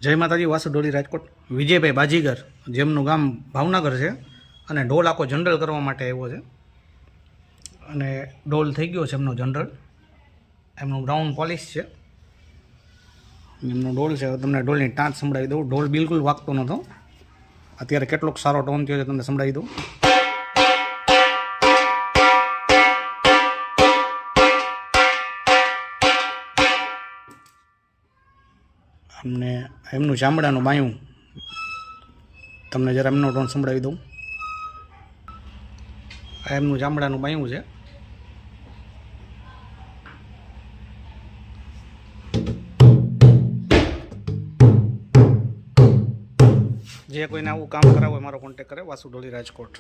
જય માતાજી, વાસુ ડોલી રાજકોટ. વિજયભાઈ બાજીગર, જેમનું ગામ ભાવનગર છે, અને ઢોલ આખો જનરલ કરવા માટે આવ્યો છે. અને ઢોલ થઈ ગયો છે એમનો જનરલ, એમનું બ્રાઉન પોલિશ છે, એમનો ઢોલ છે. તમને ઢોલની ટાંચ સંભળાવી દઉં. ઢોલ બિલકુલ વાગતો નહોતો, અત્યારે કેટલોક સારો ટોન થયો છે તમને સંભળાવી દઉં. અમને એમનું ચામડાનું બાયું તમને જરા એમનો ટોન સંભળાવી દઉં. આ એમનું ચામડાનું બાયું છે. જે કોઈને આવું કામ કરાવવું હોય મારો કોન્ટેક કરે, વાસુ ડોલી રાજકોટ.